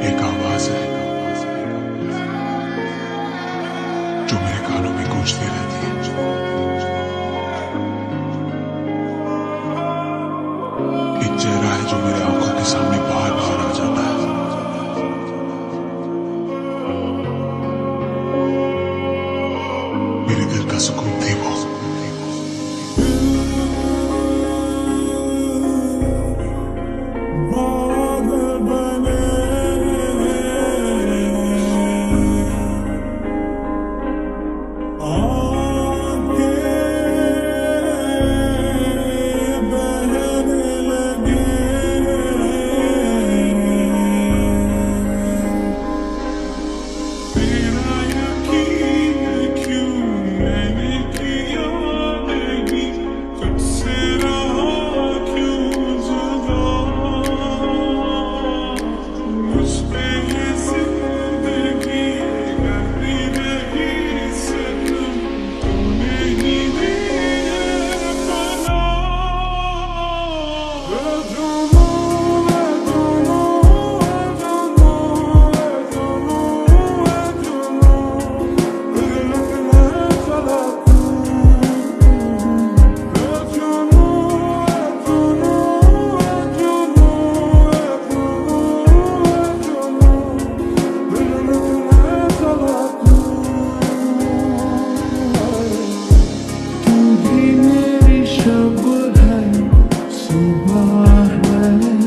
एक आवाज है जो मेरे कानों में गूंजती रहती है। एक चेहरा है जो मेरे आंखों के सामने बार बार आ जाता है। मेरे दिल का सुकून थी वो। शब है सुबह है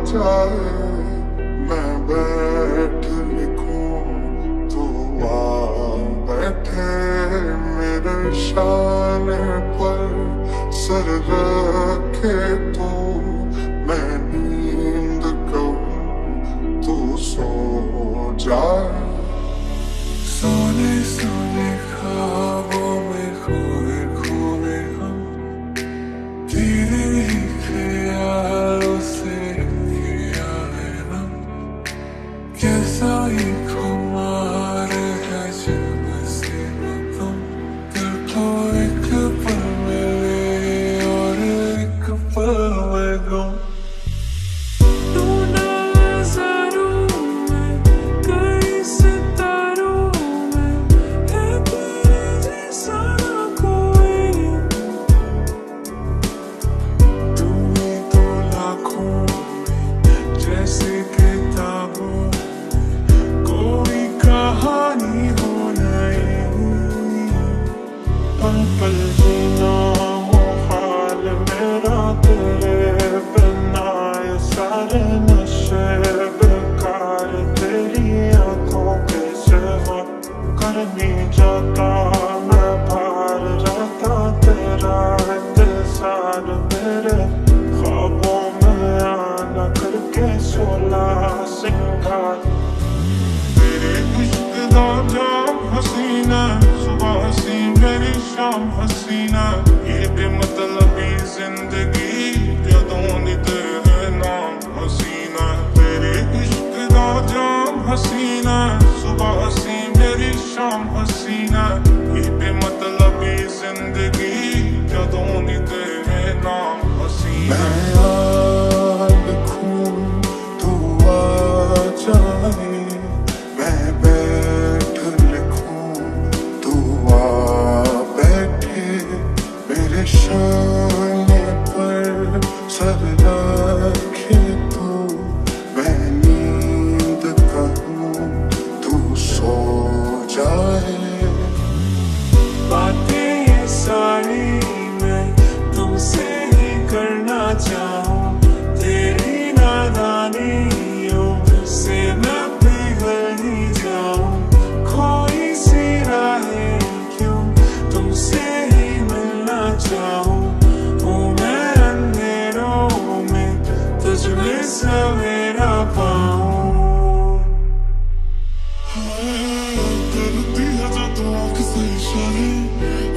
जाए मैं बैठ लिखूं तू आ बैठे मेरे शाने पर सर रखे तू मैं नींद कहूं तू सो जाए। सोने सोने ख्वाबों में खोए खोए हम तेरे ही ख्यालों से किया है हम कैसा ही खुमार है जब से तुम दिल को एक पल मिले और एक पल में गुम। पल जीना हो हाल मेरा तेरे बिना ये सारे नशे बेकार तेरी आंखों के सिवा कर नहीं जाता मैं भार रहता तेरा इंतजार मेरे ख्वाबों में आना करके 16 सिंगार तेरे इश्क दा जाम हसीना सुबह हसी मेरी शाम हसीना ये बेमतलबी जिंदगी जदों दी तेरे नाम हसीना तेरे इश्क दा जाम हसीना सुबह हसी मेरी शाम हसीना ये बेमतलबी जिंदगी जदों दी तेरे नाम हसीना। मैं याद लिखूं तू आ जाए मैं बैठ लिखूं तू आ बैठे मेरे शाने पर सर रखे तू मैं नींद कहूं तू सो जाए। बातें ये सारी मैं तुमसे ही करना चाहूं तेरी नादानियों से मैं पिघल ही जाऊं खोई सी राहें क्यों तुमसे ही मिलना चाहूं हूँ मैं अंधेरों में तुझमें सवेरा पाऊं। करती है जो तू आँख से इशारे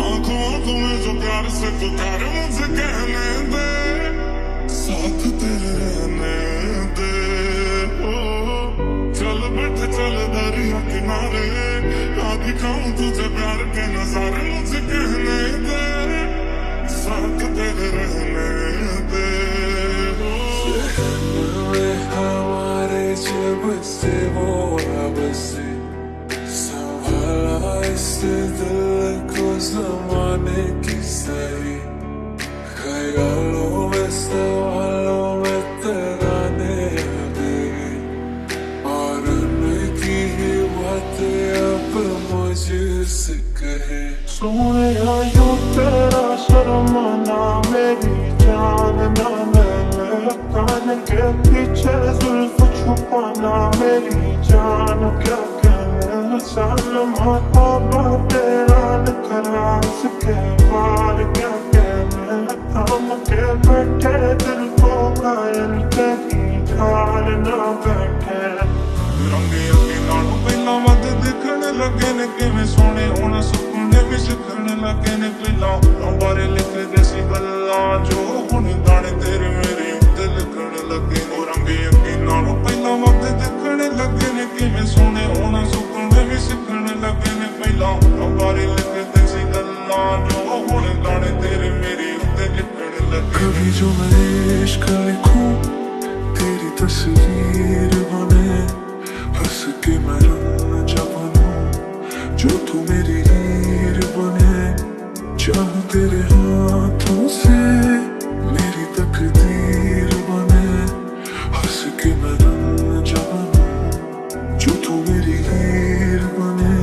आँखों आँखों में जो प्यार से पुकारे मुझे कहने दे साथ तेरे रहने दे ओ चल बैठे चल दरिया किनारे आगे खाऊं तुझे प्यार के नजारे मुझे कहने दे साथ तेरे रहने दे हमारे जब से वो अब से संभाला इस दिल को जमाने की सही ख्यालों में सवालों में तराने गए और उनकी ही बातें अब मुझसे कहे। सोने यूं तेरा शर्माना मेरी जान ना मैं कान के पीछे जुल्फ छुपाना मेरी जान क्या कहने सलमा तेरा खरास के बार क्या कहने थम के बैठे दिल को घायल तेरी ढाल ना बैठे। रंगे अगे नालों पहला मत दिखने लगे ने किवें सोने हुण सुपने भी सिखण लगे ने पहला बारे लिखदे सी गल्लां जो हुण गाने तेरे मेरे उत्ते लिखण लगे ने। रंगे अगे नालों पहला मत दिखने लगे ने किवें सोने हुण सुपने भी सिखण लगे ने पहला बारे लिखदे सी गल्लां जो हुण गाने तेरे मेरे उत्ते लिखण लगे। कभी जो मैं इश्क लिखूं तेरी तस्वीर बने हंस के मैं राजा बनूं जो तू मेरी हीर बने चाहूं तेरे हाथों से मेरी तकदीर बने हंस के मैं राजा बनूं जो तू मेरी हीर बने।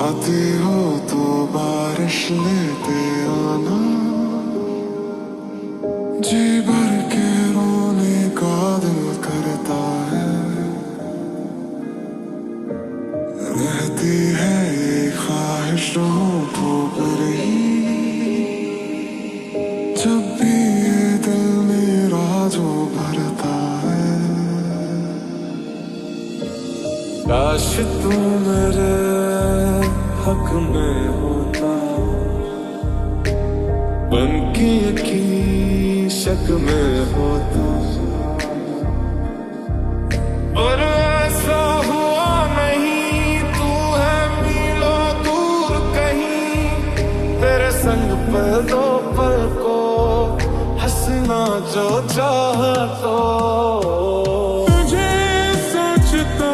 आती हो तो बारिश लेते आना, जी भर के रोने का दिल करता है। रहती है ये ख्वाहिश होठों पर ही, जब भी ये दिल मेरा जो भरता है। काश तू मेरे हक में होता, बनके यकीन शक में होता, पर ऐसा हुआ नहीं। तू है मीलों दूर कहीं, तेरे संग पल दो पल को हंसना जो चाहा तो। तुझे सोचता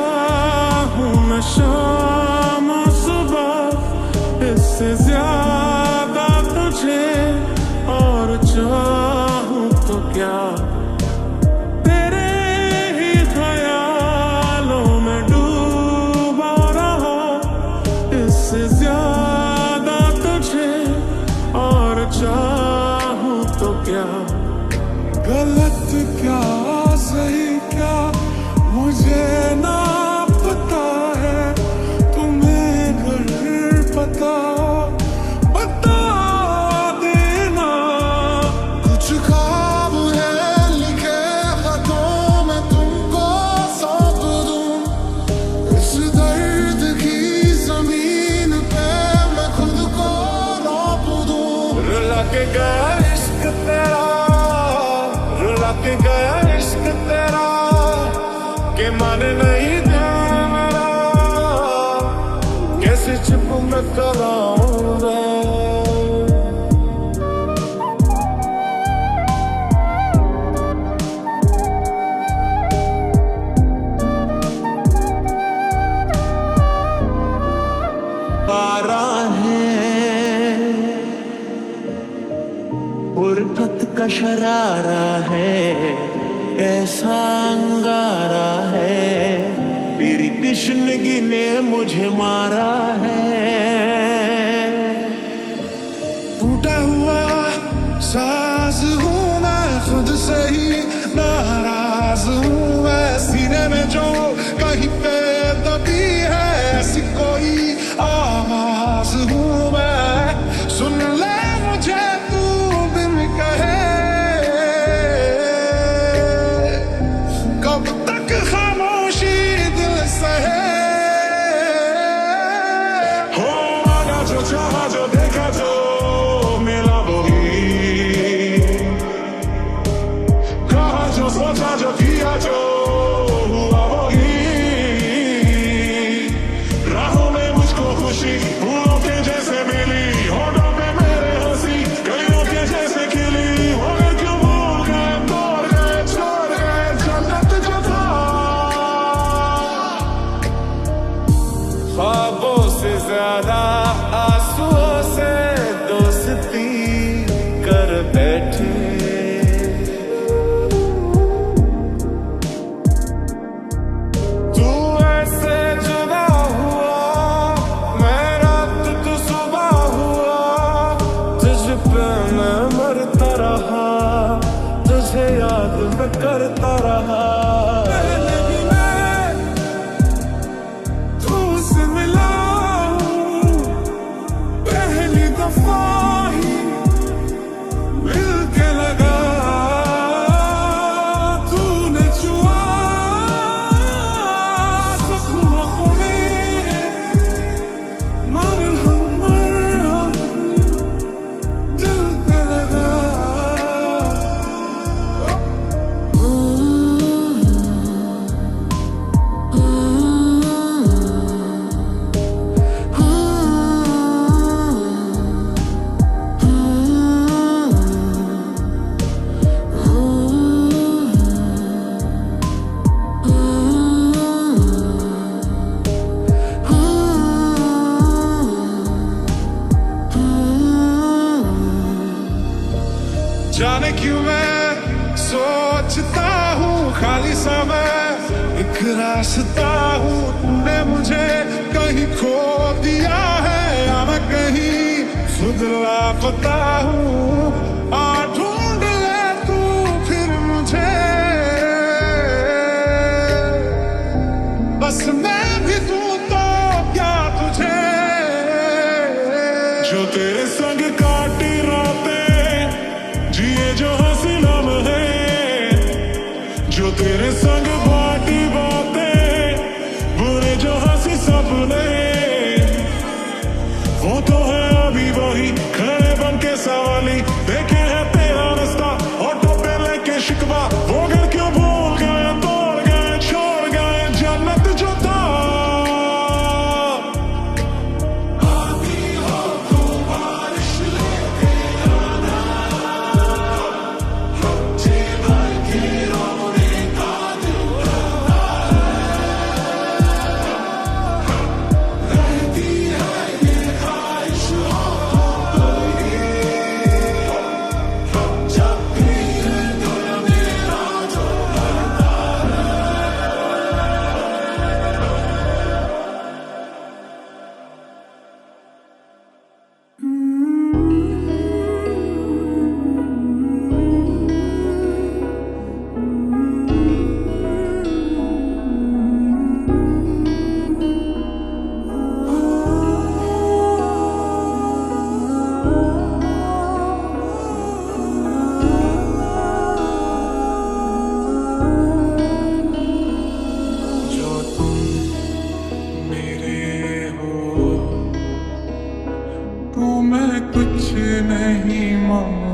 हूँ मैं शाम सुबह, इससे ज्यादा तुझे और चाहूँ तो क्या। तेरे ही ख्यालों में डूबा रहा, इससे ज्यादा तुझे और चाहूँ तो क्या। गलत क्या सही क्या मुझे ना पता है, तुम्हें घर पता बता देना। कुछ ख्वाब है लिखे खतों में तुमको सौंप दूं, इस दर्द की जमीन पे मैं खुद को रौंप दूं। रुला के गया इश्क तेरा, रुला के गया इश्क तेरा, के माने नहीं दे मेरा, कैसे चुप मैं कराऊंगा। पारा है उर्फत का शरारा है, कैसा अंगारा है, तेरी कृष्णगी ने मुझे मारा है। टूटा हुआ साज हूँ मैं खुद से ही नाराज हूँ मैं, सीने में जो कहीं पे दबी है ऐसी कोई आवाज हूँ मैं। सुन ले मुझे तू बिन कहे, कब तक खामोशी दिल सहे। हो आगा जो चाहा जो देखा जो मिला वही, कहा जो सोचा जो किया जो हुआ वही। राहों में मुझको खुशी फूलों के जैसे मिली, होठों पे मेरे हंसी कलियों के जैसे खिली। हो गए क्यों भूल गए तोड़ गए छोड़ गए जन्नत जो था। ख्वाबों से ज्यादा आंसुओं से दोस्ती कर बैठे, तू ऐसे जुदा हुआ, मैं रात तू सुबह हुआ, तुझ पे मैं मरता रहा, तुझे याद मैं करता रहा। पहले भी मैं तुझसे मिला हूँ, पहली दफा ही मिल के लगा, तूने छुआ जख्मों में मरहम मरहम दिल पे लगा। जाने क्यों मैं सोचता हूँ खाली समय, एक रास्ता हूँ तूने मुझे कहीं खो दिया है। लापता हूँ, आ ढूंढ ले तू फिर मुझे, बस मैं भी तू तो क्या तुझे, जो तेरे संग काटी रातें, जिए जो हंसी लम्हे, जो तेरे संग बाटी बातें, बुरे जो हंसी सपने, वो तो है अभी वही खड़े बन के सवाली, देखे है तेरा रास्ता ऑटो पे लेके शिकवा, वो घर क्यों भूल गए, तोड़ गए, छोड़ गए जन्नत जो था। आती हो तू बारिश लेके आना, जी भर के रोने का दिल करता है, रहती है ये ख्वाहिश हो गई, जब भी ये दिल मेरा जो करता है। जो तुम मेरे हो तो मैं कुछ नहीं मांगता,